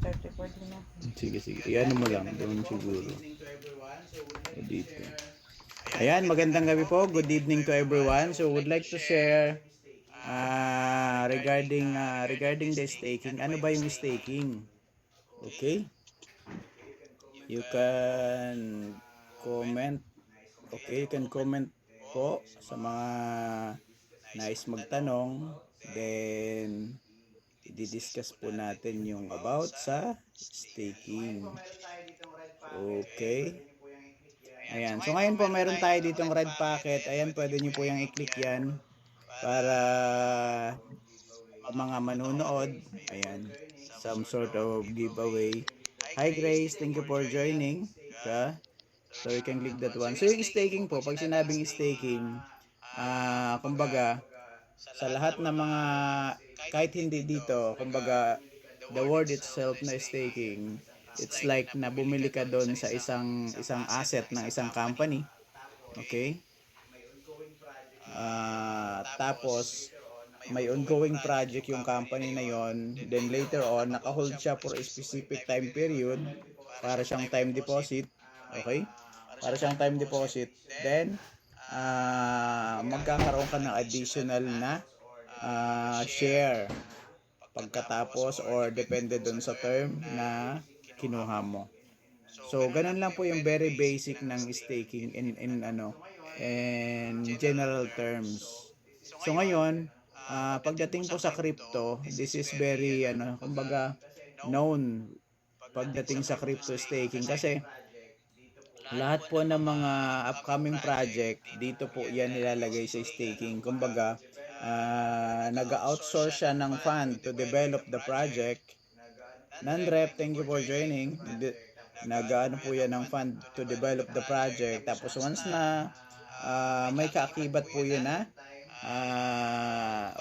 34 din na. Sige, sige. Iyan mo lang. Doon siguro. Dito. Ayan, magandang gabi po. Good evening to everyone. So, would like to share regarding the staking. Ano ba yung staking? Okay? You can comment. Okay, you can comment po sa mga nais magtanong. Then, i-discuss po natin yung about sa staking. Okay. Ayan. So, ngayon po, meron tayo ditong red packet. Ayan, pwede nyo po yung i-click yan para mga manunood. Ayan. Some sort of giveaway. Hi, Grace. Thank you for joining. Okay. So, you can click that one. So, yung staking po, pag sinabing staking, kumbaga, sa lahat ng mga, kahit hindi dito, kumbaga, the word itself na staking, it's like na bumili ka doon sa isang asset ng isang company. Okay? Tapos, may ongoing project yung company na yon. Then later on, naka-hold siya for a specific time period para siyang time deposit. Okay? Para siyang time deposit. Then, magkakaroon ka ng additional na share pagkatapos or depende doon sa term na kinuha mo. So, ganun lang po yung very basic ng staking in general terms. So, ngayon, pagdating po sa crypto, this is very, kumbaga, known pagdating sa crypto staking kasi lahat po ng mga upcoming project, dito po yan nilalagay sa staking. Kumbaga, nag-outsource siya ng fund to develop the project. Nandrep, thank you for joining. Nag-ano po yan ng fund to develop the project. Tapos once na may kaakibat po yun na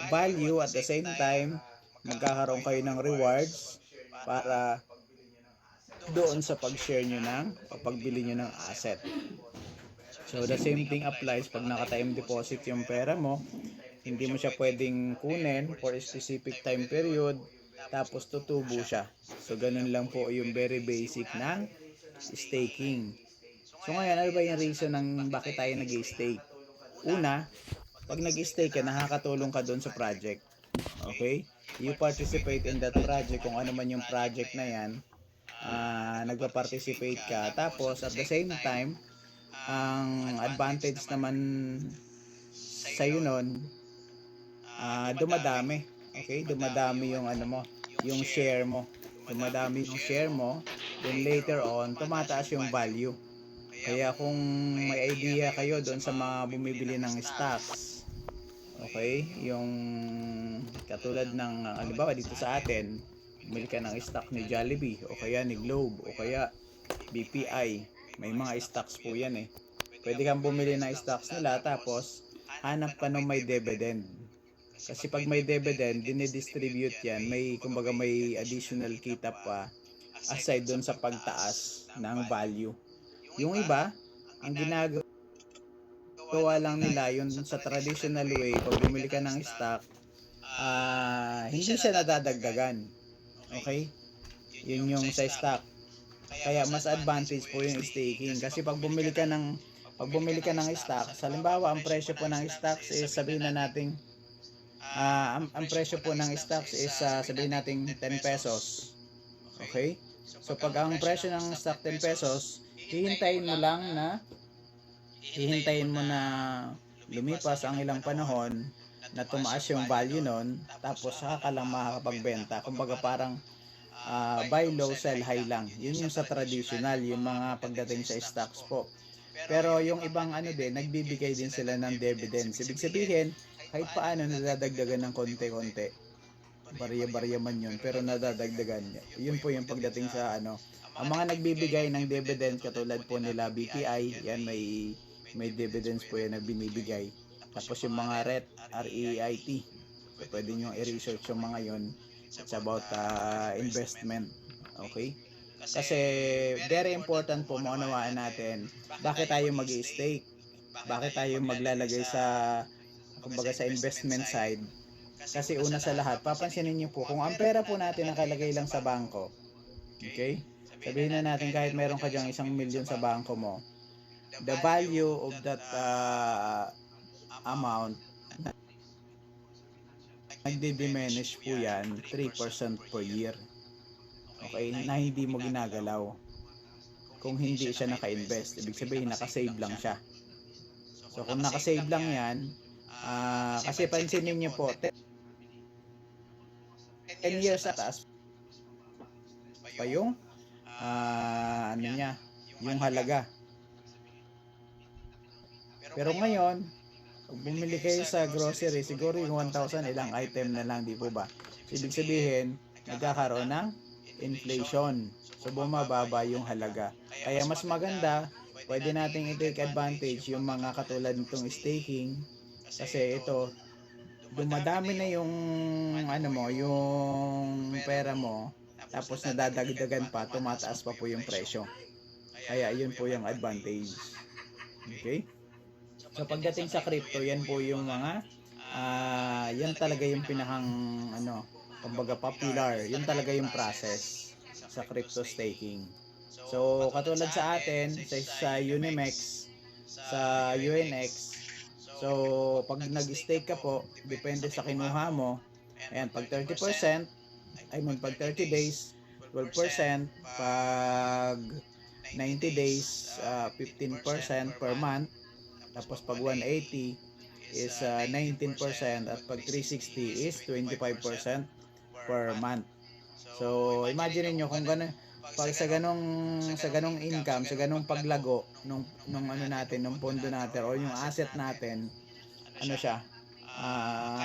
value at the same time, magkakaroon kayo ng rewards para doon sa pag-share nyo o pagbili nyo ng asset. So, the same thing applies pag naka-time deposit yung pera mo. Hindi mo siya pwedeng kunin for a specific time period tapos tutubo siya. So, ganun lang po yung very basic ng staking. So, ngayon, ano ba yung reason ng bakit tayo nag-stake? Una, pag nag-stake ka, nakakatulong ka doon sa project. Okay? You participate in that project, kung ano man yung project na yan, nagpa-participate ka. Tapos, at the same time, ang advantage naman sa'yo nun, dumadami. Okay? Dumadami yung yung share mo. Dumadami yung share mo. Then later on, tumataas yung value. Kaya kung may idea kayo doon sa mga bumibili ng stocks, okay? Yung katulad ng, halimbawa dito sa atin, bumili ka ng stock ni Jollibee, o kaya ni Globe, o kaya BPI. May mga stocks po yan eh. Pwede kang bumili ng stocks nila, tapos hanap ka ng may dividend. Kasi pag may dividend, dinidistribute yan. Kumbaga may additional kita pa aside doon sa pagtaas ng value. Yung iba, ang ginagawa lang nila yun sa traditional way, pag bumili ka ng stock, hindi siya nadadagdagan. Okay? Yun yung sa stock. Kaya mas advantage po yung staking. Kasi pag bumili ka ng stock, halimbawa ang presyo po ng stocks is sabihin na natin ang presyo po ng stocks is sabihin natin 10 pesos. Okay? So pag ang presyo ng stock 10 pesos, hihintayin mo na lumipas ang ilang panahon na tumaas yung value nun, tapos saka ka lang makakapagbenta. Kumbaga parang buy low, sell high lang. Yun yung sa traditional, yung mga pagdating sa stocks po. Pero yung ibang nagbibigay din sila ng dividends. Ibig sabihin, kahit paano nadadagdagan ng konti-konti. Barya-barya man yun, pero nadadagdagan. Yun po yung pagdating sa ang mga nagbibigay ng dividend katulad po nila BPI, yan may dividends po yan na binibigay. Tapos yung mga REIT, so pwede nyo i-research yung mga yon. It's about investment. Okay? Kasi very important po maunawaan natin bakit tayo mag-i-stake, bakit tayo maglalagay sa investment side. Kasi una sa lahat, papansinin niyo po, kung ang pera po natin nakalagay lang sa bangko, Okay? Sabihin na natin kahit meron ka dyang 1,000,000 sa bangko mo, the value of that amount, nagdi-diminish po yan 3% per year. Okay? Na hindi mo ginagalaw. Kung hindi siya naka-invest, ibig sabihin naka-save lang siya. So kung naka-save lang yan, kasi pansinin niyo po, 10 years at taas pa yung ano niya, yung halaga. Pero ngayon, pag bumili kayo sa grocery, siguro yung 1,000 ilang item na lang, di po ba? Ibig sabihin, nagkakaroon ng inflation. So bumababa yung halaga. Kaya mas maganda, pwede nating i-take advantage yung mga katulad nitong staking, kasi ito, dumadami na yung ano mo, yung pera mo, tapos nadadagdagan pa, tumataas pa po yung presyo. Kaya yun po yung advantage. Okay? So pagdating sa crypto, yan po yung mga yan talaga yung pinakang ano, kumbaga popular, yun talaga yung process sa crypto staking. So katulad sa atin, sa Unimex, sa UNX, so pag nag-stake ka po, depende sa kinuha mo, ayan, pag 30%, pag 30 days, 12%, pag 90 days, 15% per month, tapos pag 180 is 19%, at pag 360 is 25% per month. So imagine niyo kung gano'n, pag sa ganong income, sa ganong paglago nung ano natin, nung pondo natin o yung asset natin, ano siya,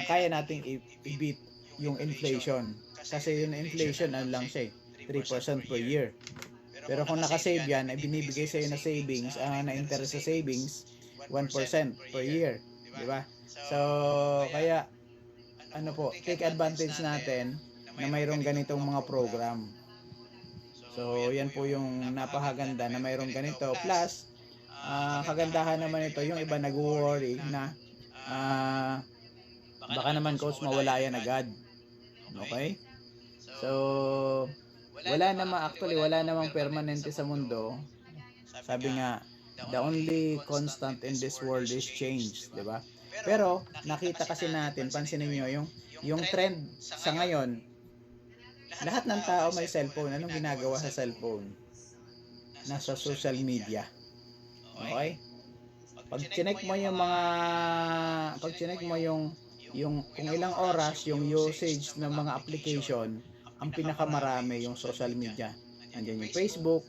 kaya nating i-beat yung inflation. Kasi yung inflation ano lang siya, 3% per year. Pero kung naka-save yan, ay binibigay sa iyo na savings, na interest sa savings, 1% per year, di ba? So, kaya ano po, take advantage natin na mayroong ganitong mga program. So, yan po yung napakaganda na mayroong ganito. Plus, kagandahan naman ito, yung iba nag-worry na baka naman coach mawala yan agad. Okay? So, wala namang permanente sa mundo. Sabi nga, the only constant in this world is change, di ba? Pero nakita kasi natin, pansinin niyo yung trend sa ngayon, lahat ng tao may cellphone. Anong ginagawa sa cellphone? Nasa social media. Okay? Pag chinek mo kung ilang oras yung usage ng mga application, ang pinakamarami yung social media. Andiyan yung Facebook,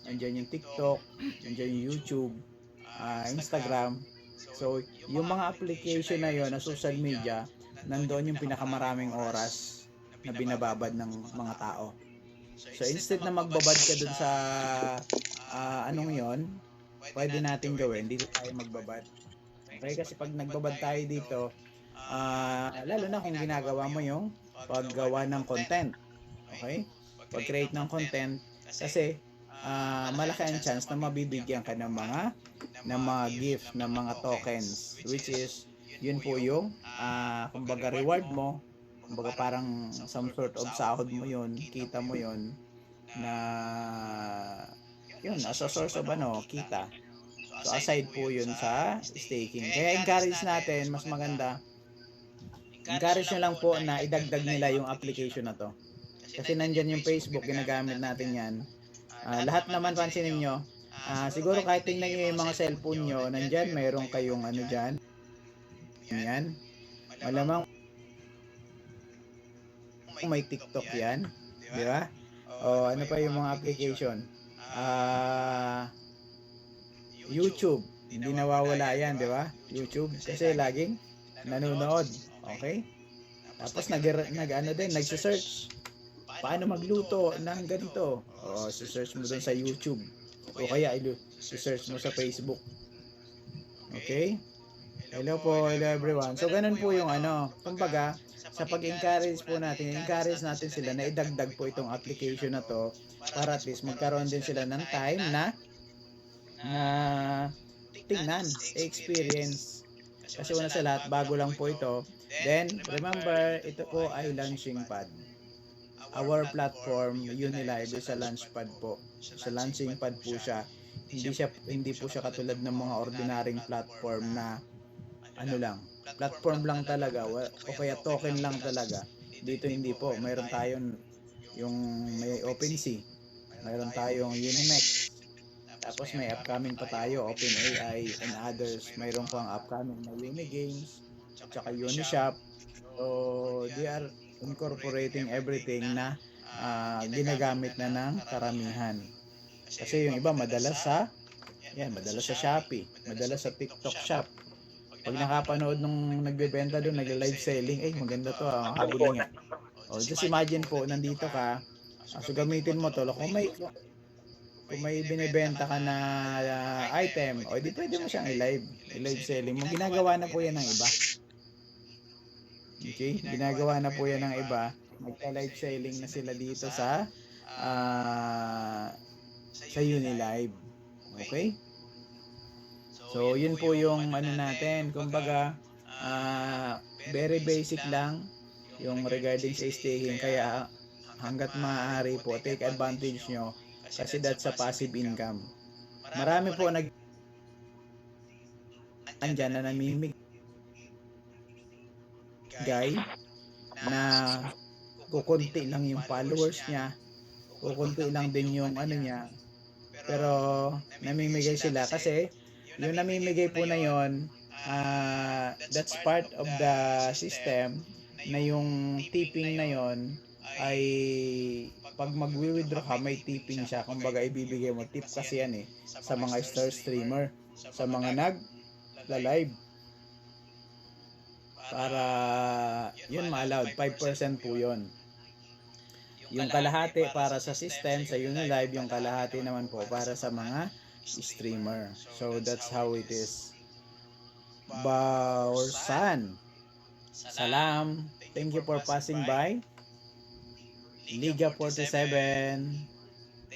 andiyan yung TikTok, andiyan yung YouTube, Instagram. So, yung mga application na yon na social media, nandoon yung pinakamaraming oras na binababad ng mga tao. So, instead na magbabad ka dun sa anong yon, pwede natin gawin, dito tayo magbabad. Okay? Kasi pag nagbabad tayo dito, lalo na kung ginagawa mo yung paggawa ng content. Okay? Pag-create ng content, kasi malaki ang chance na mabibigyan ka ng mga gift, ng mga tokens, which is yun po yung kumbaga reward mo, kumbaga parang some sort of sahod mo yun, kita mo yun, na yun as a source of kita. So aside po yun sa staking. Kaya encourage natin, mas maganda, encourage nyo lang po na idagdag nila yung application na to. Kasi nandyan yung Facebook, ginagamit natin yan. Lahat naman pansinin nyo, siguro kahit tingnan nyo yung mga cellphone nyo, nandyan, mayroon kayong ano dyan. Yan. Malamang may TikTok yan. Di ba? O ano pa yung mga application? YouTube. Hindi nawawala yan, di ba? YouTube. Kasi laging nanonood. Okay? Tapos nagse-search. Paano magluto ng ganito? O, search mo doon sa YouTube. O kaya, search mo sa Facebook. Okay? Hello po, hello everyone. So, ganun po yung kumbaga, sa pag-encourage po natin, encourage natin sila na idagdag po itong application na to para at least magkaroon din sila ng time na tingnan, experience. Kasi una sa lahat, bago lang po ito. Then, remember, ito po ay launching pad. our platform, Unilive, is a launchpad po. Sa launching pad po siya. Hindi po siya katulad ng mga ordinaryong platform na ano lang, platform lang talaga o kaya token lang talaga. Dito hindi po. Mayroon tayong yung may OpenSea, mayroon tayong Unimex, tapos may upcoming pa tayo, OpenAI and others. Mayroon pang upcoming na Unigames, tsaka Unishop. So, they are incorporating everything na ginagamit na ng karamihan. Kasi yung iba madalas sa Shopee, madalas sa TikTok Shop. Pag nakapanood nung nagbebenta doon, nagla-live selling, maganda to, habulin nga. O, just imagine po, nandito ka, so gamitin mo to, kung may binibenta ka na item, o di pwede mo siyang i-live selling mo. Ginagawa na po yan ng iba. Okay? Ginagawa na po yan ng iba. Magka-live selling na sila dito sa Unilive. Okay? So, yun po yung ano natin. Kumbaga, very basic lang yung regarding sa staking. Kaya, hanggat maaari po, take advantage nyo. Kasi that's a passive income. Marami po andyan na namimigay na kukunti lang yung followers niya, kukunti lang din yung ano niya, pero namimigay sila kasi yung namimigay po na yon, that's part of the system na yung tipping na yon ay pag mag-withdraw ka may tipping siya, kumbaga ibibigay mo tip kasi yan sa mga star streamer, sa mga nag-live para yun ma-allowed 5% po yun. Yung kalahati para sa system sa Unilive, yung kalahati naman po para sa mga streamer. So that's how it is. Baursan, salam, thank you for passing by. Liga 47,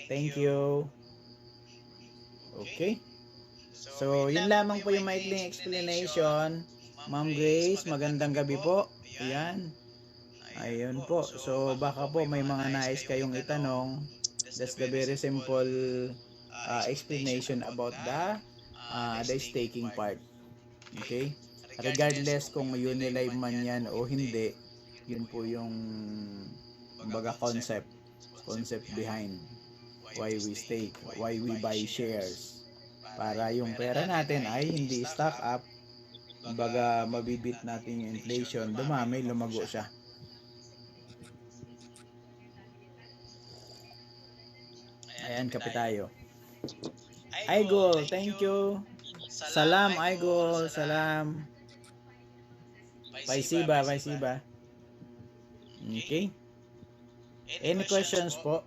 thank you. Okay, so yun lamang po yung maikling explanation. Ma'am Grace, magandang gabi po. Ayan. Ayun po. So baka po may mga nais kayong itanong. That's the very simple explanation about the staking part. Okay? Regardless kung Unilive man yan o hindi, yun po yung kumbaga concept behind why we stake, why we buy shares. Para yung pera natin ay hindi stock up, kumbaga mabibit natin yung inflation, dumami, lumago siya. Ayan, kape tayo. Aigol, thank you. Salam, Aigol, salam. Paisiba. Okay. Any questions po?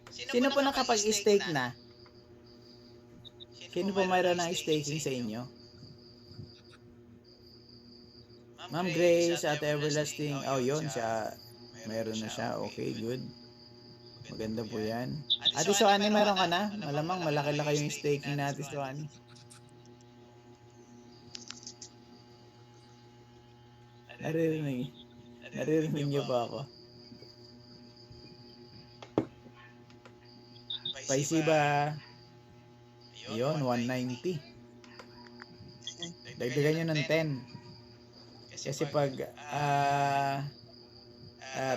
Sino po nakapag-stake na? Sino po mayroon ng staking sa inyo? Ma'am Grace at Everlasting. Oh, yun siya. Mayroon na siya. Okay, good. Maganda po yan. Ate Suani, mayroon ka na? Malamang malaki-laki yung staking na Ate Suani. Naririnig niyo ba ako? Paisiba. Yun, 190. Dagdagan nyo ng 10. Kasi pag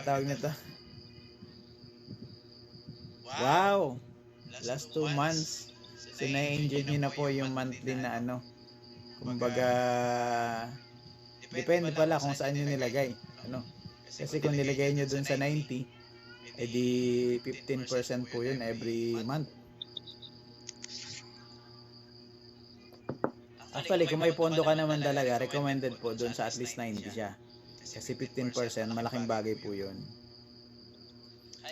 tawag nito. Wow! Last 2 months. So, na-enjoy nyo na po yung monthly na ano. Kumbaga, depende pala kung saan nyo nilagay. Ano? Kasi kung nilagay nyo dun sa 90, edi 15% po yun every month. Actually, kung may pondo ka naman talaga, recommended po dun sa at least 90 siya. Kasi 15%, malaking bagay po yun.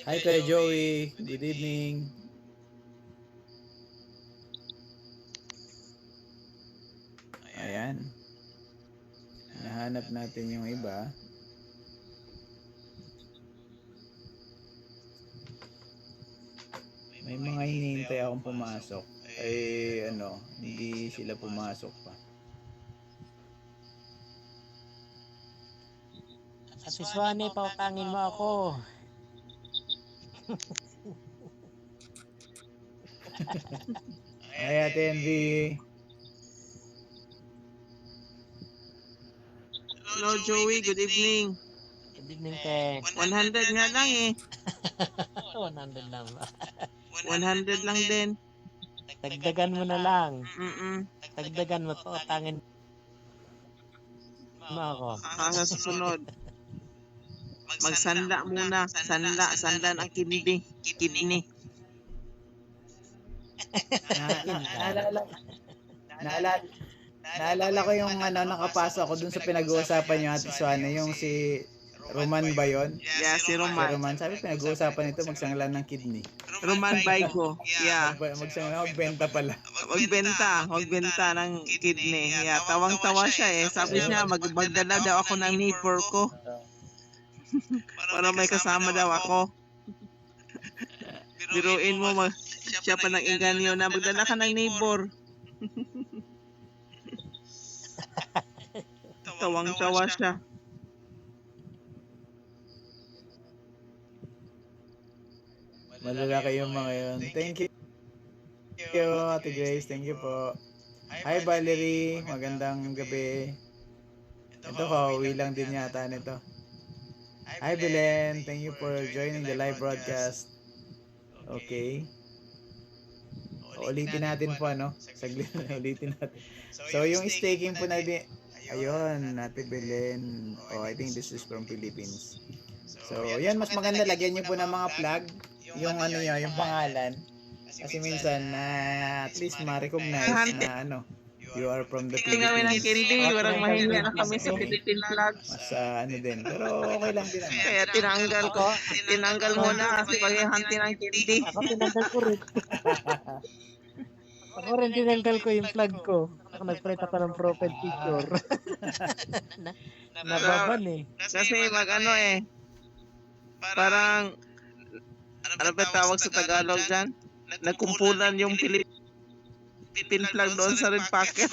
Hi Kuya Joey, good evening. Ayan. Nahanap natin yung iba. May mga hinihintay akong pumasok. Hindi sila pumasok pa. Ate Suani, pautangin mo ako. Ay, Ate Envy. Hello, Joey. Good evening. Good evening, te. 100 nga lang eh. 100 lang ba? 100 lang din. Dagdagan mo na lang. Mm-mm. Dagdagan mo to. Tangin mo ako. Sa susunod. Magsanla muna. Sanla ang kidney. Naalala ko yung nakapasok ko dun sa pinag-uusapan niyo Ate Suana, yung si Roman ba yun? Yeah, si Si Roman. Roman, sabi pinag-uusapan nito magsangla ng kidney. Roman Baigo. Yeah. Magsangla, magbenta pala. Magbenta ng kidney. Yeah, tawang-tawa siya eh. Sabi niya, magdala daw ako ng neighbor ko. Para may kasama daw ako. Biruin mo, siya pa nang inganyo na magdala ka ng neighbor. Tawang-tawa siya. Malalaki yung mga yun. Thank you, Ate Grace. Thank you po. Hi, Valerie. Magandang gabi. Ito ko, uwi lang din yata nito. Hi, Belen. Thank you for joining the live broadcast. Okay. Ulitin natin po, ano? Saglit na ulitin natin. So, yung staking po natin, ayun, Ate Belen. Oh, I think this is from Philippines. So, yan, mas maganda, lagyan niyo po ng mga flag, yung ano nyo, yung pangalan. Kasi minsan, at least ma-recognize na you are from the Tingnan ng Philippines. candy, warang mahinga na kami sa Philippine flag. Mas din. Pero okay lang din. Kaya tinanggal mo na kasi paghihanti ng candy. Ako tinanggal ko rin. Ako rin tinanggal ko yung flag ko. Ako nag-print ako ng profile picture. Nababan eh. Kasi mag-ano eh. Parang, ano ba tawag sa Tagalog dyan? Nagkumpulan yung Philippine flag doon sa red packet.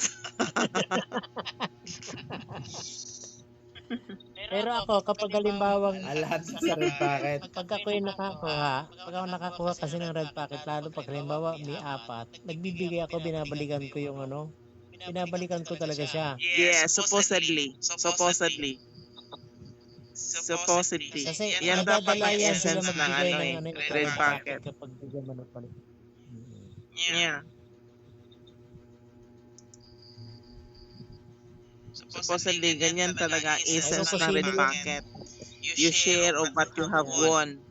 Pero ako, kapag halimbawang Lahat sa red packet. pag ako yung nakakuha kasi ng red packet, lalo pag halimbawa may 4, nagbibigay ako, binabalikan ko yung binabalikan ko talaga siya. Yeah, supposedly. Kasi Yan dapat ang nadadalayan essence sila ng magbigay ng red packet. kapag bigyan mo ng palit. Yeah. Supposedly, ganyan talaga ang essence ng red packet. You share of what you have won.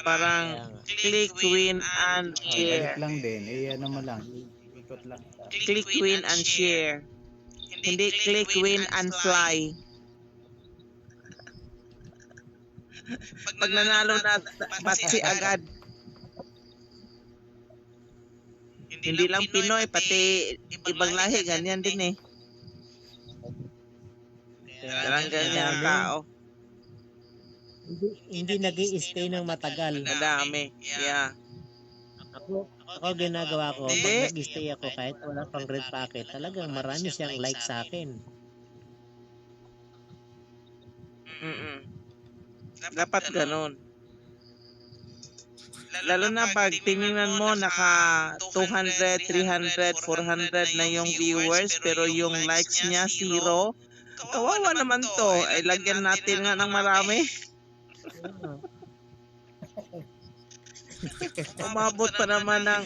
Parang click, win, and share. Balik lang din. Ano mo lang. Ikot lang. Click, win, and share. Hindi click, win, and fly. Pag nanalo na, patsi agad. Hindi lang Pinoy, pati ibang lahi, ganyan din eh. Parang ganyan ang tao. Hindi nag-i-stay ng matagal. Madami. Yeah. Ako ginagawa ko, Hindi. pag nag-stay ako kahit wala pang red packet, talagang marami siyang like sa akin. Dapat ganun. Lalo na pag tinignan mo, naka 200, 300, 400 na yung viewers, pero yung likes niya 0. Kawawa naman to. Ay, lagyan natin nga ng marami. Umabot pa naman ng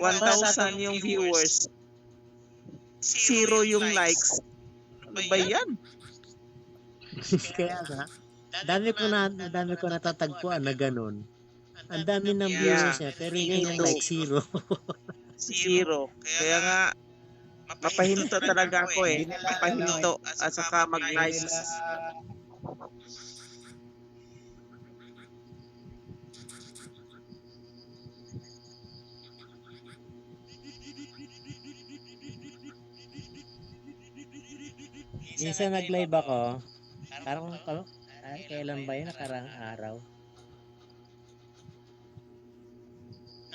1,000 yung viewers. 0 yung likes. Ano ba yan? Kaya nga, dami ko natatagpuan na ganun. Ang dami ng viewers niya, pero hindi yung like 0. 0. Kaya nga, mapahinto talaga ako eh. Mapahinto at saka mag-like. Minsan nag-live ako, parang kailan ba yun? Nakarang araw.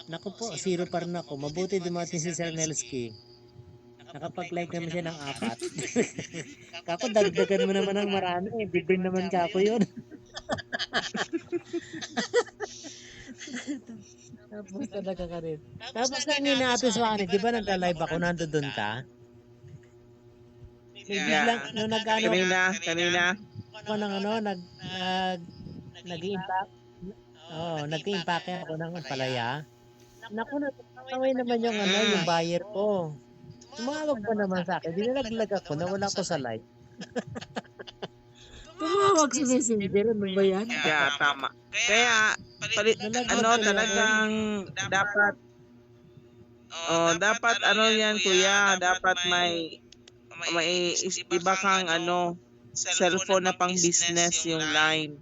Naku po, 0 pa rin ako. Mabuti dumating si Sir Nelsky. Nakapag-like naman siya ng 4. Kako, dagdagan mo naman ng marami. Bibin naman kako yun. Tapos talaga ka rin. Tapos kanina Ate Swanny, di ba nagla-live ako, nandoon ka? May biglang, Yeah. nung nag-ano Kanina. ako ng ano, nag-i-impact, nag-i-impake ako ng palaya. Naku, nakakaway naman yung ano, yung buyer ko. Tumawag pa naman sa akin, dinalaglag ako, nawala ko sa live. Tumawag sa messenger, ano ba yan? Yeah, tama. Kaya, Nalaglag ano, tuloy ako. talagang dapat ano yan, kuya, dapat may iba kang ano, cellphone na pang business yung line.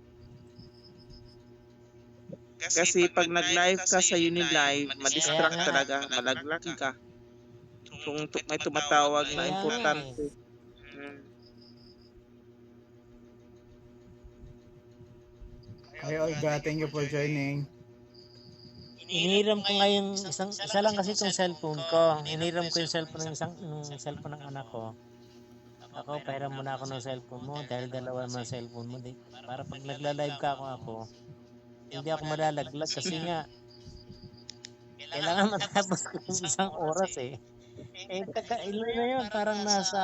Kasi pag nag-live ka sa Unilive, madistract Kaya nga. talaga, malaglag ka. Kung may tumatawag na Kaya nga importante. Hi Olga, thank you for joining. Inihiram ko nga yung isa lang kasi itong cellphone ko. Inihiram ko yung cellphone ng anak ko. Ako, pairam muna ako ng cellphone mo dahil dalawa naman cellphone mo. Para pag nagla-live ka ako, hindi ako malalaglag kasi nga, kailangan matapos ko yung isang oras eh. Eh, ilan na yun? Parang nasa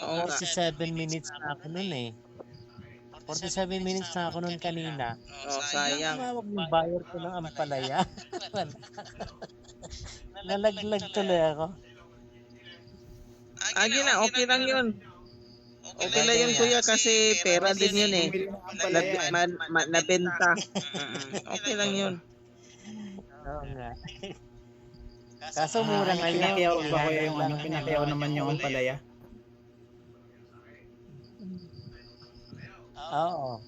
47 minutes na ako nun eh. 47 minutes na ako nun kanina. Sayang. Tumawag yung buyer ko ng ampalaya. Nalaglag tuloy ako. Okay lang yun. Okay lang yun, kuya, kasi pera din yun eh. Bumili ng ampalaya. Nabenta. Okay lang yun. Oo nga. Kaso mura ngayon. Pinakyaw ba ko 300 yung lang. pinakyaw naman yung ampalaya? Oo.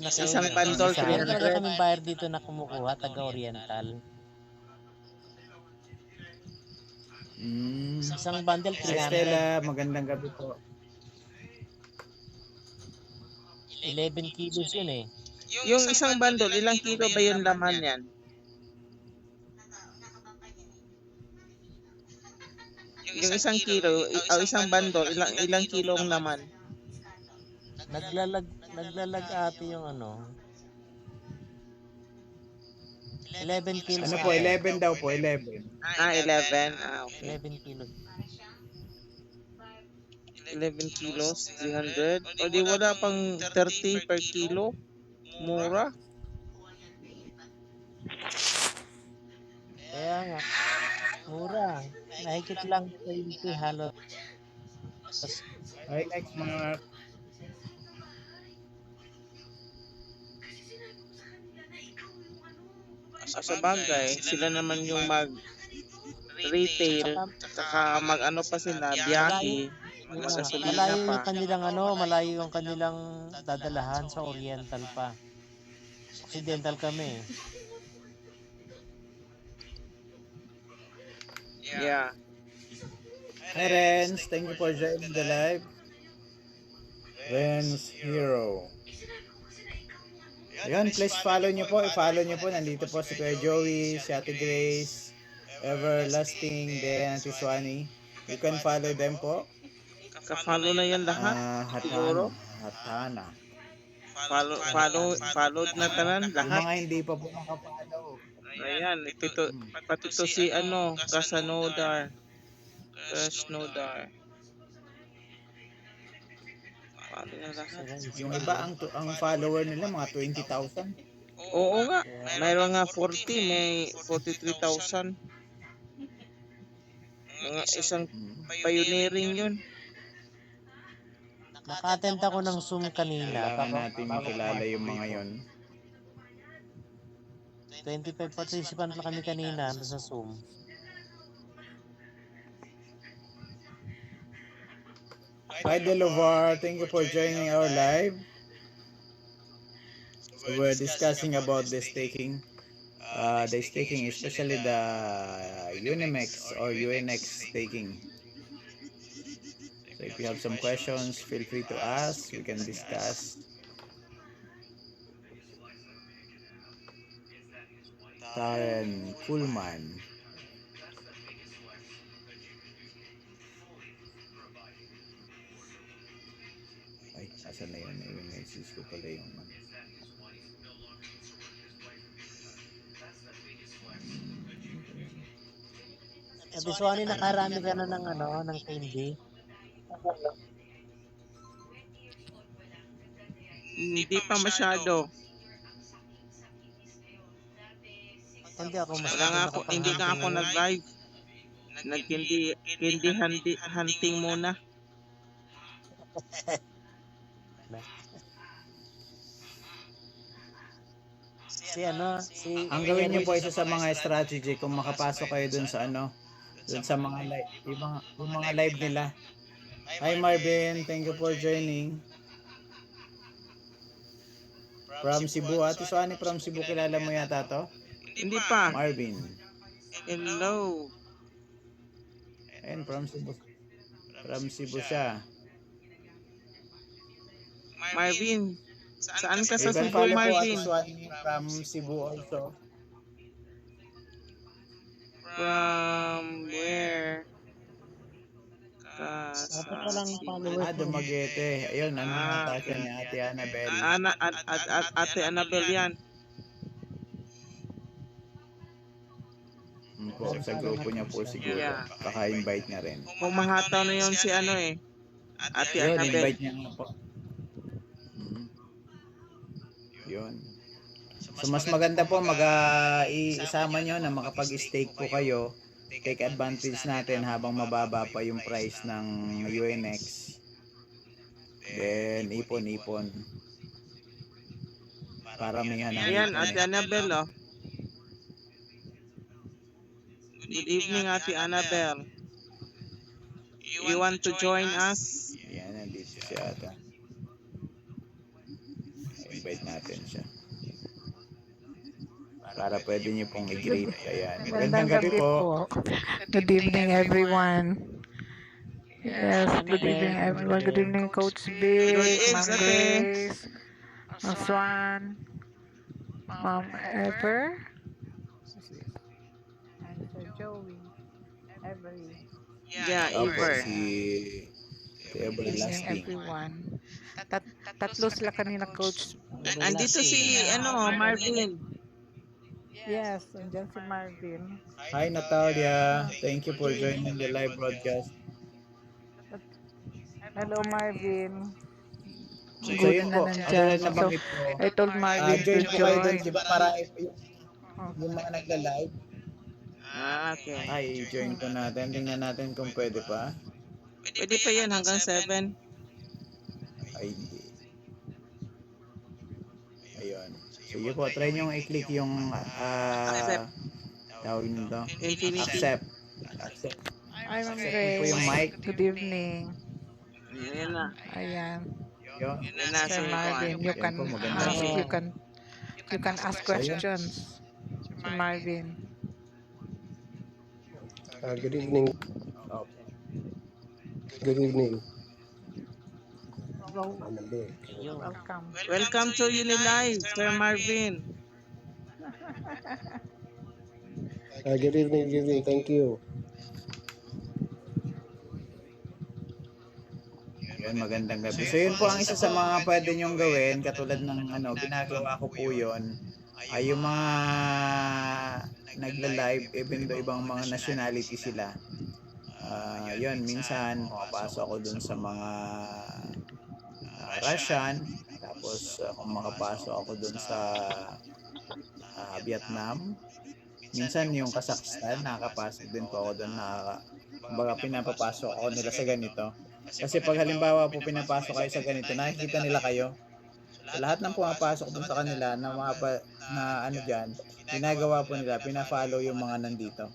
Isang bundle, Meron talaga 300. kaming buyer dito na kumukuha, taga-Oriental. Isang bundle, 300. Estela, magandang gabi po. 11 kilos yun eh. Yung isang bundle, ilang kilo ba yung laman yan? Yung isang kilo, isang bundle, ilang kilo ang laman? Naglalag ate yung ano. 11 kilos. Ano po, 11 daw po, 11. 11. Okay. 11 kilos. 11 kilos, 300. O di wala pang 30 per kilo? Mura. Kaya nga. Mura. Nahigit lang 20 halos. Hi, next Mark. Sa bagay, sila naman yung mag-retail, saka mag-ano pa sila, biyahe, magasolina Malayo pa. yung kanilang malayo yung kanilang dadalahan sa Oriental pa. Occidental kami. Yeah. Hi, Renz. Thank you for joining the live. Renz Hero. Ayan, please follow nyo po. I-follow nyo po. Nandito po si Kuya Joey, si Ate Grace, Everlasting, then Ate Swanny. You can follow them po. Ka-follow na yan lahat. Siguro. Hatana. Follow na tanan Yung lahat. mga hindi pa po nakafollow. Ayan, pati to si Casanodar. Krasnodar. Follow na lahat. Yung iba, ang follower nila, mga 20,000. Oo nga. Mayroon nga 40, may 43,000. Mga isang pioneering yun. Naka-attend ako ng Zoom kanina. Kailangan natin makilala yung mga yon. 25 participant na kami kanina sa Zoom. Hi Delovar, thank you for joining our live. So we're discussing about the staking, especially the Unimex or UNX staking. So if you have some questions, feel free to ask. We can discuss. Taren Kuhlman. Ay, asan na yun? Yung message ko pala yung Ate Swanny, nakarami ka na ng ano, ng candy. Hindi pa masyado. Hindi ako Wala masyado nga ako, hindi nga nakapag-hunting ako ngayon. nag-live. Nag-candy hunting muna. Si Ang gawin niyo po isa sa mga strategy kung makapasok kayo dun sa ano, dun sa mga live, yung mga live nila. Hi Marvin, thank you for joining. From Cebu, Ate Suani from Cebu, kilala mo yata to? Hindi pa. Marvin. Hello. Ayun, from Cebu. From Cebu siya. Marvin, saan ka sa You can Cebu, follow po Ate Marvin? Suani from Cebu also. From where? Dapat walang Sa followers mo. Dumaguete. Ayun, ano yata siya ni Ate Annabel. Ate Annabel yan. Po, sa grupo niya po siguro. Yeah. Baka invite niya rin. Pumahataw na yun si ano eh. Ate Yun, Annabel. invite niya nga po. Yun. So mas maganda po isama nyo na makapag-stake po kayo. Take advantage natin habang mababa pa yung price ng UNX. Then ipon-ipon. Paramihan ng Ayan, ipon. Ate Annabel oh. Good evening, Ate Annabel. You want to join us? Yan, nandito siya ata. Invite natin siya. Para pwede niyo pong i-greet. Ayan. Magandang gabi po. Good evening, everyone. Yes, good evening, everyone. Good evening, Coach Vic, Good Ma'am evening. Grace, Ma'am Swan, Ma'am Ever, and Sir Joey, Every. Yeah, Opo, Ever. si Good evening, Everlasting. everyone. Tatlo sila kanina, Coach. Andito si Marvin. Yes, andyan si Marvin. Hi Natalia. Thank you for joining the live broadcast. Hello, Marvin. So Good yun na po. nandyan. Ang nabanggit ko. I told Marvin to Join po kayo doon. join. Diba para yung mga nagla-live. Okay. Ay, join ko natin. Tingnan natin kung pwede pa. Pwede pa yun hanggang 7. Ay, hindi. Ayun. Sige po, try nyo i-click yung tawag nito. Infinity. Accept. Hi, Ma'am Accept mo po yung mic. Grace. Good evening. Ayan na. Ayan. Yun. Yun na Sir si Marvin, you Yan can po, maganda. ask, you can ask questions. Sir Marvin. Good evening. Oh, Good evening. Welcome. Welcome to Unilive, Sir Marvin. Good evening, good evening. Thank you. yun, magandang gabi. So yun po ang isa sa mga pwede nyong gawin. Katulad ng ginagawa ko po yun. Ay yung mga nagla-live, even though ibang mga nationality sila. Yun, minsan makapasok ako dun sa mga Russian, tapos kung makapasok ako dun sa Vietnam, minsan yung Kazakhstan, nakakapasok din po ako dun, kumbaga pinapapasok ako nila sa ganito. Kasi pag halimbawa po pinapasok kayo sa ganito, nakikita nila kayo. So, lahat ng pumapasok dun sa kanila na dyan, ginagawa po nila, pina-follow yung mga nandito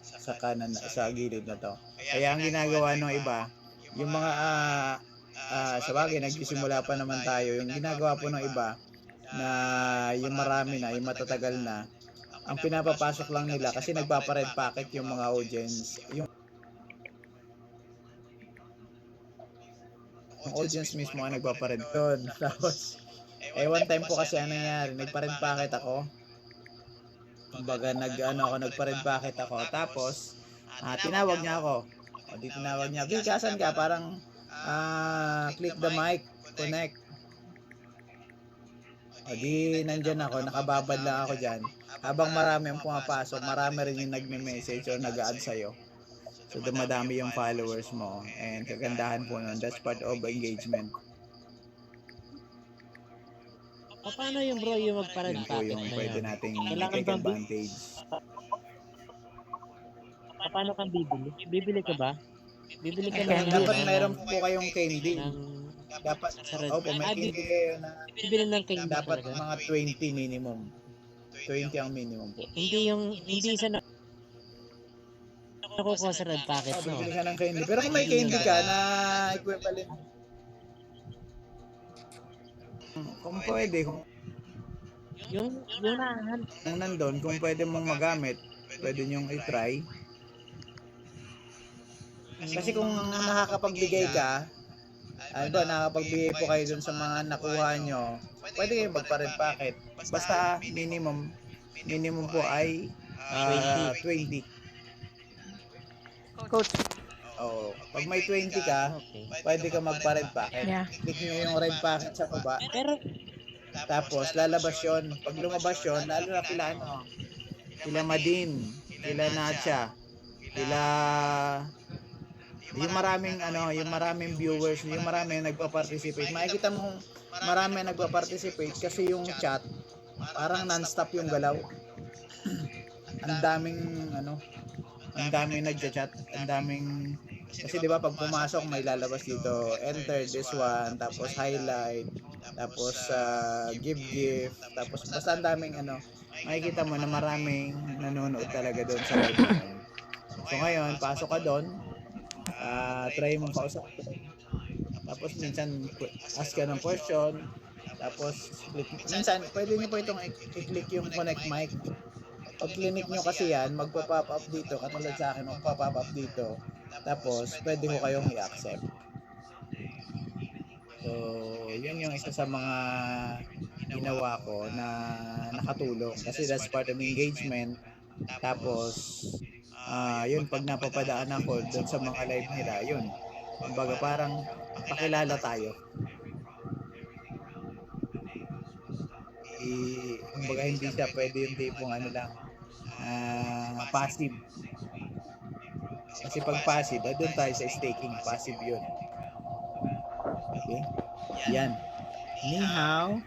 sa kanan, sa gilid na to. Kaya ang ginagawa ng iba, yung mga sa bagay, nagsisimula pa naman tayo, yung ginagawa po ng iba na yung marami na, yung matatagal na, ang pinapapasok lang nila kasi nagpapa-red packet yung mga audience, yung audience mismo ang nagpapa-red doon. Tapos one time po kasi ano nangyari, nagpa-red packet ako. Kumbaga nagpa-red packet ako. Tapos tinawag niya ako. Di tinawag niya, "Vic, asan ka?" Parang click the mic, connect. O di nandyan ako, nakababad lang ako dyan. Habang marami ang pumapasok, marami rin yung nagme-message or nag-add sa'yo. So dumadami yung followers mo. And kagandahan po nun, that's part of engagement. Paano yung bro yung magparad Yun po packet yung na pwede yun? nating Kailangan take bang advantage. Paano kang bibili? Bibili ka ba? Bibili ka Candy. Dapat meron po kayong candy. ng Dapat, sa red. opo, may candy kayo na Bibili ng candy dapat talaga. mga 20 minimum. 20 ang minimum po. Hindi sa nakukuha sa red packet, no? Bibili ka ng candy. Pero kung may candy ka na equivalent, kung pwede, Yung kung nandun, kung pwede mong magamit, pwede nyong i-try. Kasi kung nakakapagbigay ka, nakakapagbigay po kayo dun sa mga nakuha nyo, pwede kayo magpa-red packet. Basta minimum po ay 20. Coach. Oh, pag may 20 ka, okay. pwede ka magpa-red packet. Yeah. Click nyo yung red packet sa baba. Pero Tapos lalabas yun. Pag lumabas yun, lalo na kila Madin, kila Nacha, kila yung maraming viewers, yung maraming nagpa-participate. Makikita mo kung marami nagpa-participate kasi yung chat parang non-stop yung galaw. ang daming nagcha-chat, kasi 'di ba pag pumasok may lalabas dito, enter this one, tapos highlight, tapos give gift, tapos basta ang daming makikita mo na maraming nanonood talaga doon sa live na yun. So ngayon, pasok ka doon, try mo kausap. Tapos minsan ask ka ng question, tapos minsan pwede niyo po itong i-click yung connect mic. Pag clinic nyo kasi yan, magpa-pop up dito, katulad sa akin, magpa-pop up dito. Tapos, pwede ko kayong i-accept. So, yun yung isa sa mga ginawa ko na nakatulong. Kasi that's part of engagement. Tapos, yun, pag napapadaan ako doon sa mga live nila, yun. Kumbaga parang pakilala tayo. Kumbaga hindi siya pwede yung tipong lang, passive. Kasi pag passive, doon tayo sa staking, passive yun. Okay? Yan. Ni hao.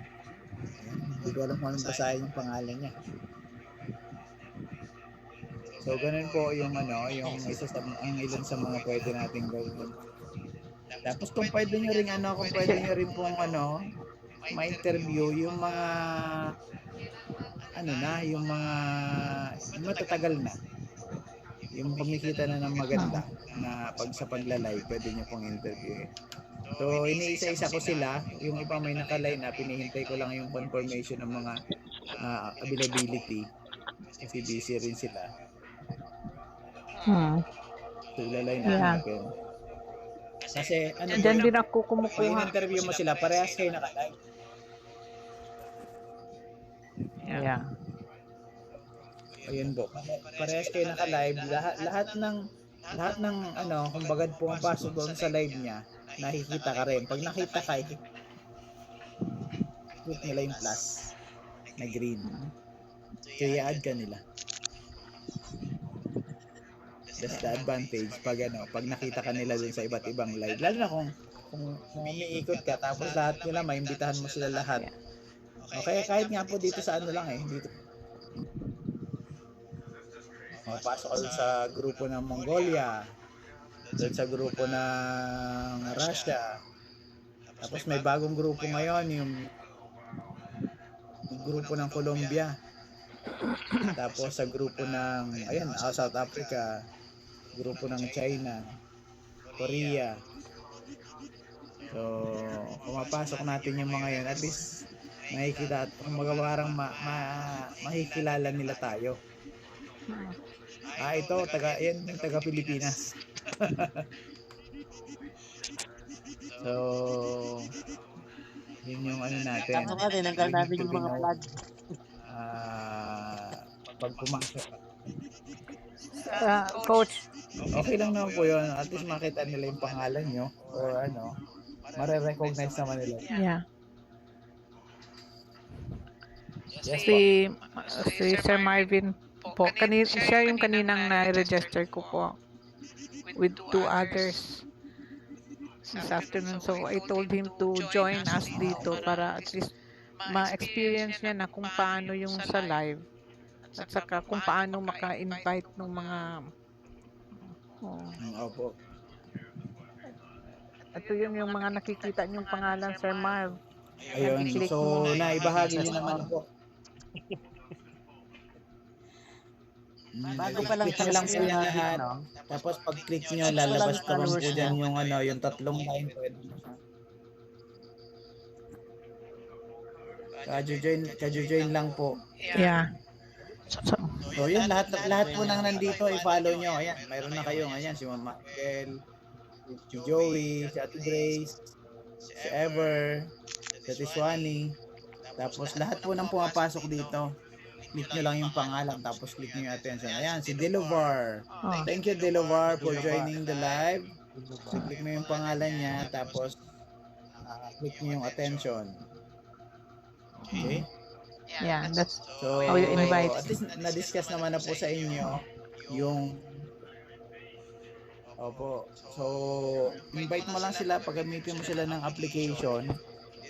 Hindi ko alam kung anong basahin yung pangalan niya. So, ganun po yung isa sa ang ilan sa mga pwede nating gawin. Tapos kung pwede nyo rin pong ma-interview yung mga yung mga matatagal na, yung kumikita na ng maganda na sa pagla-live, pwede nyo pong interview. So iniisa-isa ko sila, yung iba may naka-line na, pinihintay ko lang yung confirmation ng mga availability kasi busy rin sila. So ila-line natin. Kasi Diyan din ako pag kumukuha. in-interview mo sila, parehas kayo naka-live. Yeah. Ayun po. Parehas kayo naka-live. Lahat ng kumbaga pumapasok doon sa live niya, nakikita ka rin. Pag nakita ka, hit nila yung plus na green. So, i-add ka nila. That's the advantage pag nakita ka nila dun sa iba't ibang live. Lalo na kung umiikot ka, tapos lahat nila, maimbitahan mo sila lahat. Okay, kahit nga po dito sa dito. Pasok ka sa grupo ng Mongolia, doon sa grupo ng Russia. Tapos may bagong grupo ngayon, yung grupo ng Colombia. Tapos sa grupo ng South Africa, grupo ng China, Korea. So, pumapasok natin yung mga yun, at least makikita at parang makikilala nila tayo. Ito, taga Pilipinas. So, yun yung natin. Tapos nga, tinanggal natin yung mga flag. Pag pumasok. Coach. Okay lang naman po yun. At least makita nila yung pangalan nyo or mare-recognize naman nila. Yeah. Yes po. si Sir Marvin po. Siya yung kaninang na-register ko po with 2 others this afternoon. So I told him to join us dito para at least ma-experience niya na kung paano yung sa live at saka kung paano maka-invite ng mga Opo. ito yung mga nakikita niyong pangalan, Sir Marv. Ayun. I-click So, mo. naibahagi niyo naman po. Bago pa lang Click nyo lang po talaga yan yan, lahat. no? Tapos pag click nyo, lalabas Walang naman po followers dyan na. yung yung 3 line. Pwede mo siya. Kajo-join lang po. Yeah. So yun, lahat po nang nandito, i-follow nyo. Ayan, mayroon na kayo. Ayan, si Mama Michael, si Joey, si Ate Grace, si Ever, si Ate Swani. Tapos lahat po nang pumapasok dito, click nyo lang yung pangalan, tapos click nyo yung attention. Ayan, si Delovar. Oh. Thank you, Delovar, for joining the live. So, click mo yung pangalan niya, tapos click nyo yung attention. Okay? Yeah, that's So, how you invite. at least na-discuss naman na po sa inyo yung Opo. So, invite mo lang sila, paggamitin mo sila ng application.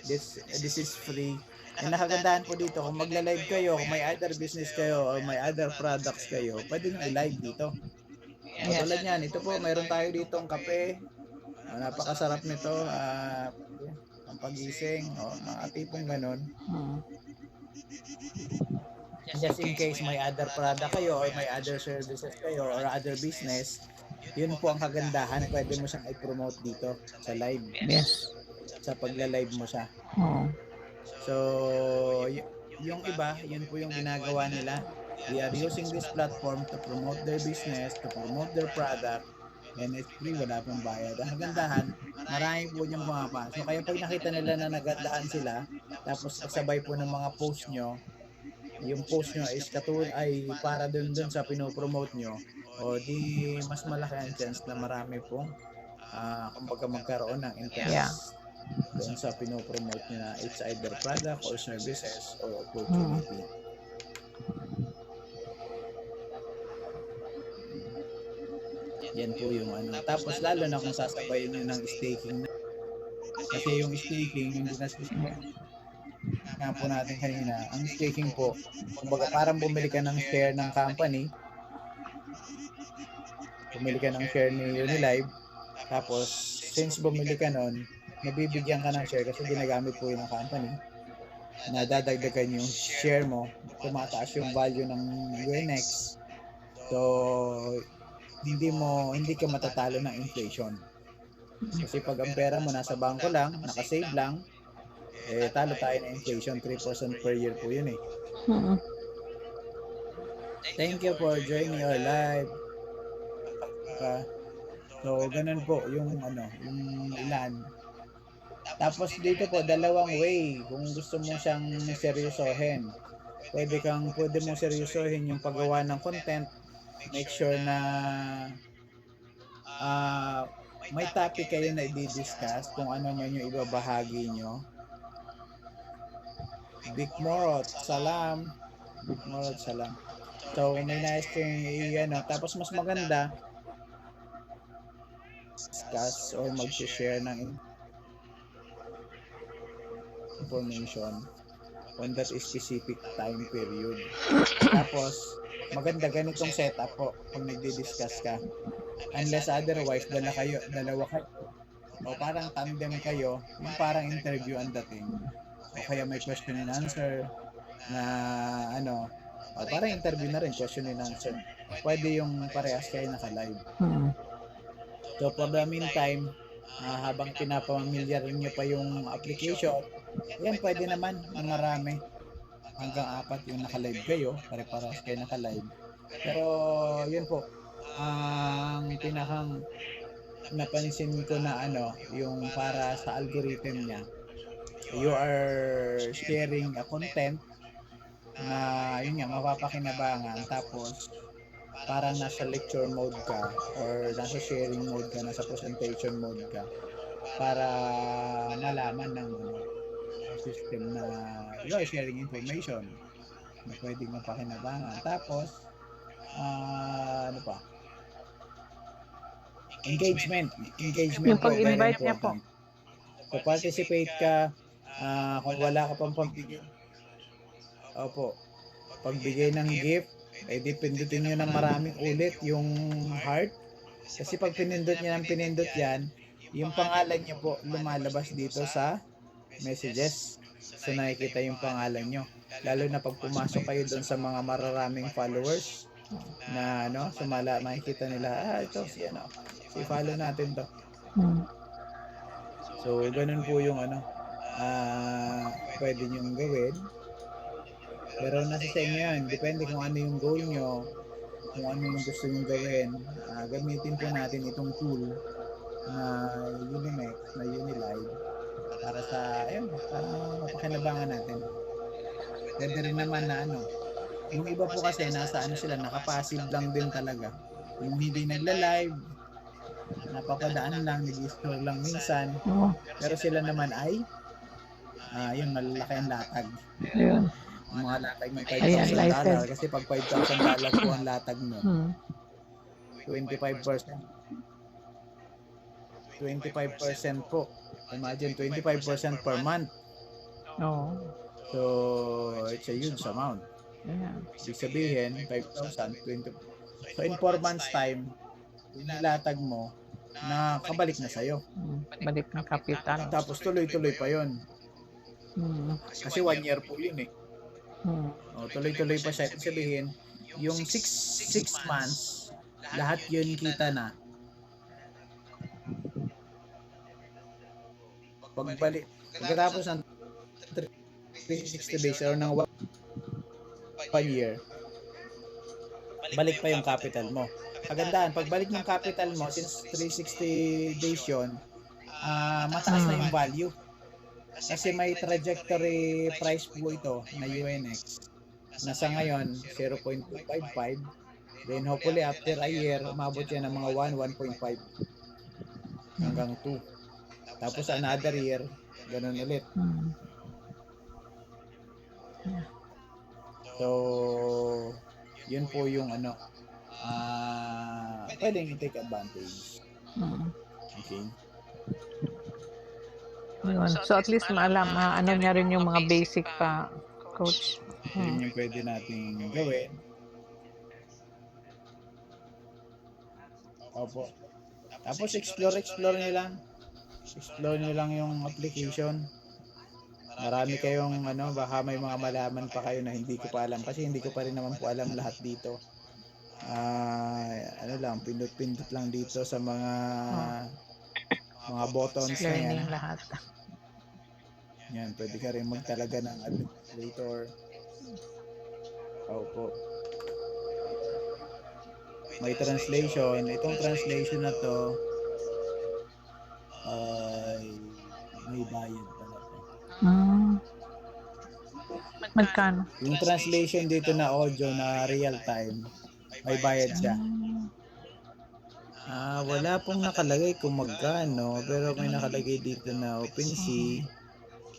This is free. Yung nakagandahan po dito, kung magla-live kayo, kung may other business kayo or may other products kayo, pwede nyo i-live dito. Tulad niyan, ito po, mayroon tayo dito ang kape. Napakasarap nito. Ang pagising, mga tipong ganun. Just in case may other product kayo or may other services kayo or other business, yun po ang kagandahan, pwede mo siyang i-promote dito sa live. Yes. Sa pagla-live mo siya. So, yung iba, yun po yung ginagawa nila. They are using this platform to promote their business, to promote their product, and it's free, wala pong bayad. Ang kagandahan, marami po yung pumapasok. Kaya pag nakita nila na nagandahan sila, tapos kasabay po ng mga post nyo, yung post nyo is ay para dun sa pinopromote nyo, o di mas malaki ang chance na marami pong kumbaga magkaroon ng interest. Yeah. Doon sa pinopromote nyo na it's either product or services or opportunity. Yan po yung ano. Tapos lalo na kung sasabayin nyo ng staking na. Kasi yung staking, yung dinascuss nga po natin kanina, ang staking po, kumbaga parang bumili ka ng share ng company, bumili ka ng share ni Unilive, tapos since bumili ka nun, nabibigyan ka ng share kasi ginagamit po yun ng company, na dadagdagan yung share mo, tumataas yung value ng Unex. So, hindi ka matatalo ng inflation. Kasi pag ang pera mo nasa bangko lang, nakasave lang, talo tayo ng inflation, 3% per year po yun eh. Thank you for joining our live. So, ganun po yung ilan. Tapos dito po, dalawang way. Kung gusto mo siyang seryosohin, pwede mo seryosohin yung paggawa ng content. Make sure na may topic kayo na i-discuss kung ano man yung ibabahagi nyo. Big Morot, salam. Big Morot, salam. So, may nais kayong tapos mas maganda discuss or mag-share ng information on that specific time period. Tapos, maganda ganitong setup po kung nagdi-discuss ka. Unless otherwise, dalawa kayo. O parang tandem kayo, yung parang interview ang dating. O kaya may question and answer na o parang interview na rin, question and answer. Pwede yung parehas kayo naka-live. So for the meantime, habang pinapamamilyar nyo pa yung application, yan pwede naman ng marami. Hanggang 4 yung naka-live kayo, pare-parehas kayo naka-live. Pero yun po, ang pinakang napansin ko na yung para sa algorithm niya, you are sharing a content na yun nga mapapakinabangan, tapos parang nasa lecture mode ka or nasa sharing mode ka, nasa presentation mode ka para malaman ng system na you are sharing information. na pwedeng mapakinabangan. Tapos, ano pa? Engagement. Engagement Yung po, very pag-invite niya po. important. So, participate ka. Kung wala ka pang pagbigay. Opo. Pagbigay ng gift, ay di pindutin nyo ng maraming ulit yung heart. Kasi pag pinindot nyo ng pinindot yan, yung pangalan nyo po lumalabas dito sa messages. So, nakikita yung pangalan nyo. Lalo na pag pumasok kayo doon sa mga mararaming followers na makikita nila, ito si follow natin to. So, ganun po yung pwede nyong gawin. Pero nasa sa inyo yan. Depende kung ano yung goal nyo, kung ano yung gusto nyong gawin. Gamitin po natin itong tool na Unimex, na Unilive para mapakinabangan natin. Pwede rin naman na yung iba po kasi nasa sila, nakapassive lang din talaga. Yung hindi nagla-live, napapadaan lang, nag-scroll lang minsan. Pero sila naman ay yung malalaki ang latag. Ayun. Yung mga latag ng Ayan, $5,000 kasi pag $5,000 po ang latag mo, 25%. 25% po. Imagine 25% per month. Oo. So, it's a huge amount. Ayan. Ibig sabihin, 5,000, 20. So, in 4 months time, nilatag mo, nakabalik na sa'yo. Balik ng kapital. Tapos tuloy-tuloy pa yon. Kasi 1 year po yun eh. Tuloy-tuloy pa siya. Ibig sabihin, yung 6 months, lahat yun kita na. Pagbalik, pagkatapos ng 360 days or ng 1 year, balik pa yung capital mo. Kagandaan, pagbalik ng capital mo, since 360 days yun, mataas na yung value. Kasi may trajectory price po ito na UNX. Nasa ngayon, 0.255. Then hopefully after a year, umabot yan ng mga 1.5 hanggang 2. Tapos another year, ganun ulit. So, yun po yung pwedeng i-take advantage. Okay. Yun. So at least maalam, niya rin yung mga basic pa, coach. Yun yung pwede nating gawin. Opo. Tapos explore nyo lang. Explore nyo lang yung application. Marami kayong baka may mga malaman pa kayo na hindi ko pa alam kasi hindi ko pa rin naman po alam lahat dito. Pindot-pindot lang dito sa mga buttons na yan. Learning lahat. Yan, pwede ka rin magtalaga ng administrator. Opo. May translation. Itong translation na to ay may bayad pala to. Magkano? Yung translation dito na audio na real time, may bayad siya. Wala pong nakalagay kung magkano, pero may nakalagay dito na OpenSea,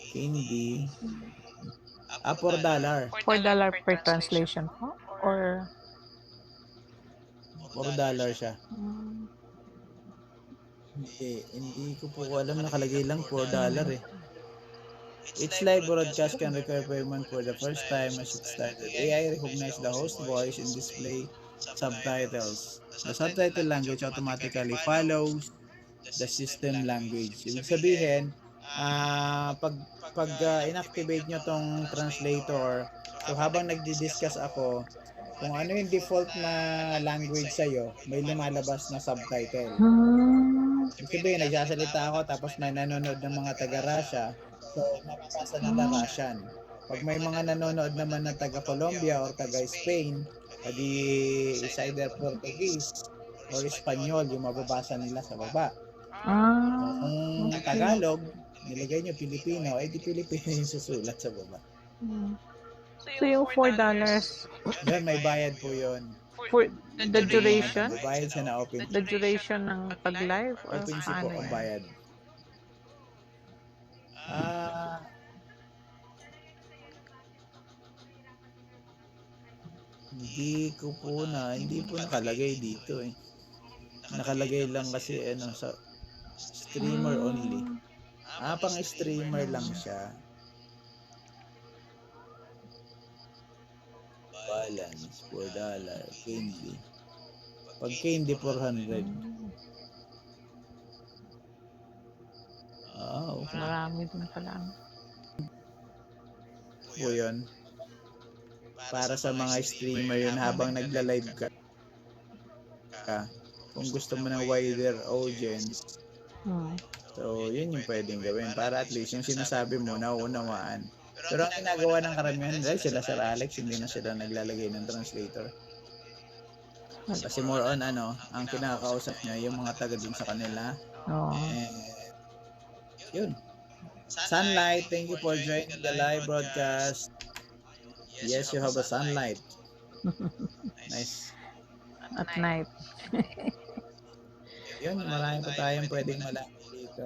Candy, $4. $4 per translation po? Or $4 siya. Hindi ko po alam, nakalagay lang $4 eh. Each live broadcast can require payment for the first time as it started. AI recognize the host voice and display subtitles. The subtitle language automatically follows the system language. Ibig sabihin, pag inactivate nyo tong translator, so habang nagdi-discuss ako, kung ano yung default na language sa'yo, may lumalabas na subtitle. Ibig sabihin, nagsasalita ako tapos may nanonood ng mga taga-Russia, so mapapasa na Russian. Pag may mga nanonood naman ng taga-Colombia or taga-Spain, edi is either Portuguese or Espanyol yung mababasa nila sa baba. Kung Tagalog, nilagay nyo Pilipino, edi Pilipino yung susulat sa baba. So yung $4 Yan, may bayad po yun. for the duration? May bayad siya na open. The duration ng pag-live or OpenSea po paano ang yan? bayad. Hindi po nakalagay dito eh. Nakalagay lang kasi ano sa streamer only. Pang streamer lang siya. Balance $4 candy. Pag candy 400. Okay. Marami din pala. Po yun. Para sa mga streamer yun habang nagla-live ka. Kung gusto mo ng wider audience, so yun yung pwedeng gawin para at least yung sinasabi mo nauunawaan. Pero ang ginagawa ng karamihan dahil sila Sir Alex, hindi na sila naglalagay ng translator. Kasi more on ang kinakausap niya yung mga taga dun sa kanila. Yun. Sunlight, thank you for joining the live broadcast. Yes, you have a sunlight. Nice. At night. Yun, marami pa tayong pwedeng malaman dito.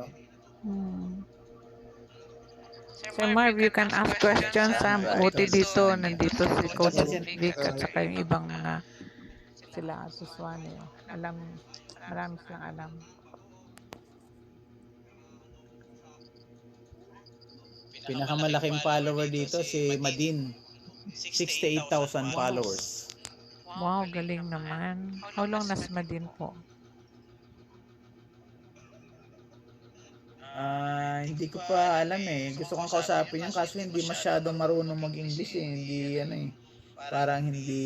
Sir Marv, you can ask questions. Buti dito, nandito si Coach Vic at saka yung ibang sila Suswane. Marami silang alam. Pinakamalaking follower dito si Madin. 68,000 followers. Wow, galing naman. How long na si Madin po? Hindi ko pa alam eh. Gusto kong kausapin yung kaso hindi masyadong marunong mag-English eh. Hindi parang hindi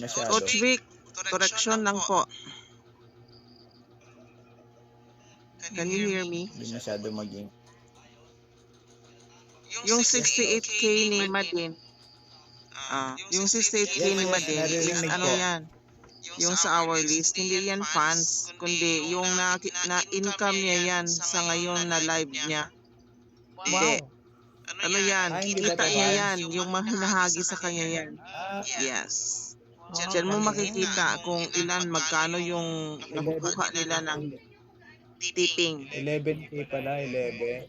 masyado. Coach Vic, correction lang po. Can you hear me? Hindi masyado maging. Yung 68K ni Madin. Yung 68K ni Madin is yan? Yung sa our list, hindi yan fans, kundi yung na-income niya yan sa ngayon na live niya. Hindi. Yan, kita niya yan, yung mahinahagi sa kanya yan. Yes. Diyan mo makikita kung magkano yung nakukuha nila ng tipping. 11K pala, 11.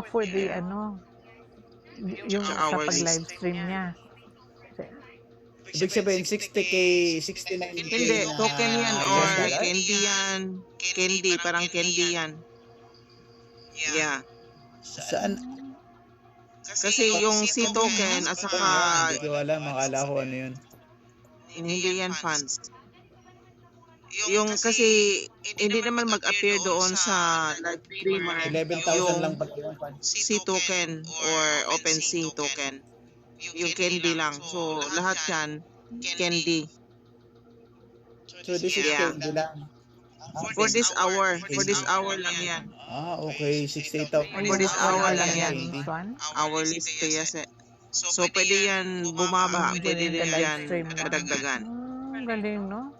For the yung sa pag-live stream niya. Ibig sabihin 60K, 69K. Hindi, token yan or candy yan. Candy, parang candy yan. Yeah. Saan? Kasi yung si token at saka Hindi ko alam, akala ko ano yun. hindi yan fans. Yung kasi hindi naman mag-appear doon sa live streamer 11,000 lang pala yung fans. si token or OpenSea token. Yung candy lang. So lahat yan candy. So this is candy lang. For this hour lang yan. Okay, 68,000. For this hour lang yan. One? Our list kaya so pwede yan bumaba, pwede din yan madagdagan. Galing, no?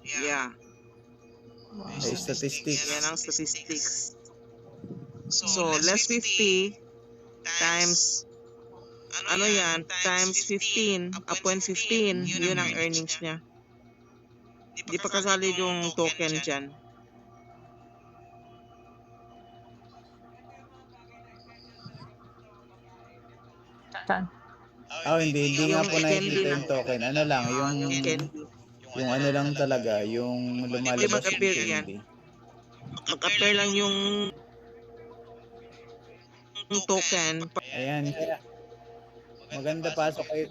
Yeah. Statistics. Yan ang statistics. So less 50 times times 15 upon 15, yun ang earnings niya. Di pa kasali yung token dyan. Saan? Hindi nga po Yung nakikita candy yung token. Ano lang, Yung candy. yung ano lang talaga, yung lumalabas yung mag-appear yan. candy. Mag-appear lang yung token. Ayan, kaya maganda pasok kayo.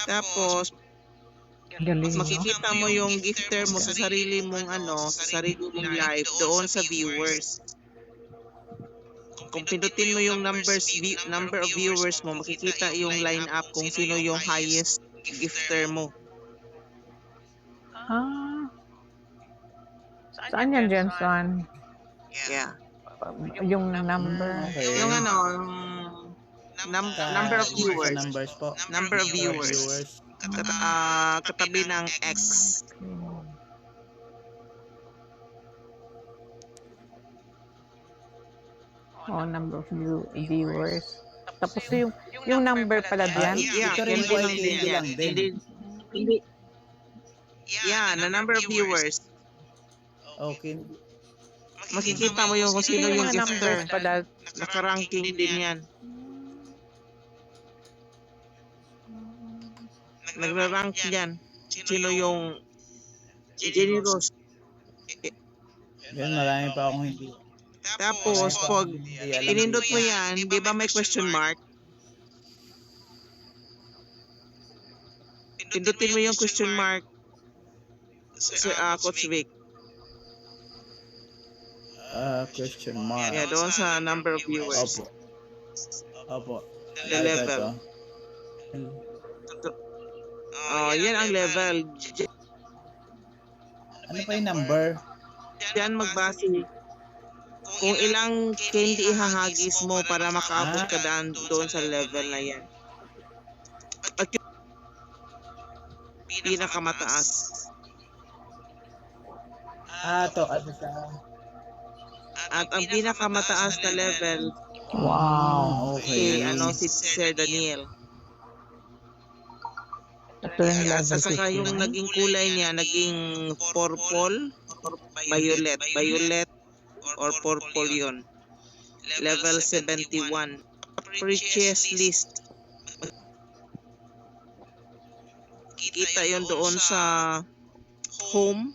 Tapos Galing, no? makikita mo yung gifter mo sa sarili mong live doon sa viewers. Kung pindutin mo yung number of viewers mo, makikita yung lineup kung sino yung highest gifter mo. Saan yan, Jenson? Yeah. Yung number. Okay. Yung number of Sa viewers. numbers po. Number of viewers. Katabi ng X. Number of viewers. Tapos yung number pala diyan. Yeah, Ito rin candy po ay lang din candy yan. lang din. Hindi. Yeah, the number of viewers. Okay. Makikita mo yung kung Sino sino yung yung mga numbers guester. pala? Nakaranking din yan. Nagra-rank yan. Sino yung generous. Yan, marami pa akong hindi. Tapos, pag Hindi alam. pinindot mo yan, di ba may question mark? Pindutin mo yung question mark sa Coach Vic. Question mark. Yeah, doon sa number of viewers. Opo. Opo. The level. Oh, yan ang level. Ano pa yung number? Diyan magbase kung ilang candy ihahagis mo para makaabot ka doon sa level na yan. At yung pinakamataas. To ano siya? At ang pinakamataas na level Wow. Okay. si Sir Daniel. Ito yung At level saka yung 59. naging kulay niya, naging purple, violet, or purple yun. Level 71. Purchase list. Kita yun doon sa home.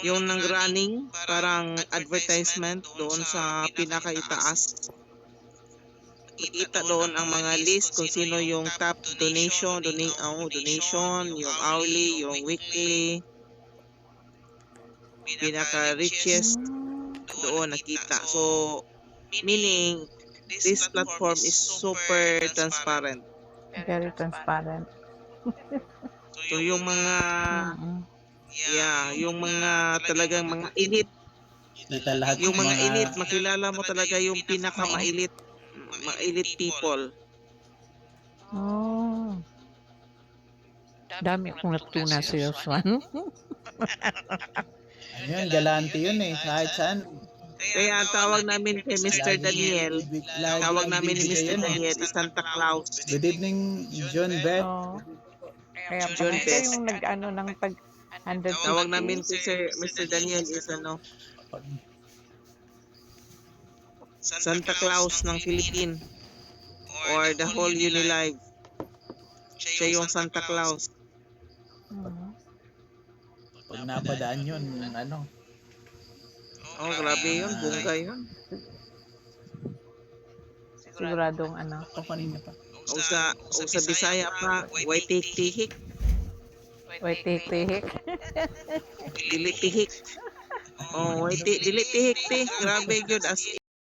Yung nang running, parang advertisement doon sa pinakaitaas. Makikita doon ang mga list kung sino yung top donation, yung hourly, yung weekly, pinaka-richest doon nakita. So, meaning, this platform is super transparent. Very transparent. So, yung mga, yung mga talagang mga elite, Kita lahat yung mga elite, makilala mo talaga yung pinaka-elite, mga elite people. Oh. Dami akong natutunan sa Joshua. Ayun, galante yun eh. Kahit saan. Kaya ang tawag namin kay Mr. Daniel, tawag namin ni Mr. Daniel is Santa Claus. Good evening, John Beth. Oh. Kaya John pala Best. yung nag-ano ng tag 150. Tawag namin si Mr. Daniel is Santa Claus ng Philippine or the whole Unilive. Siya yung Santa Claus. Mhm. Pag napadaan yun, ano. Oh, grabe yun, bungga yun. Siguradong ano. O kanina pa. O sa Bisaya pa, way tihik, Wait, tihik. dili tihik. Oh, way dili tihik, grabe yun as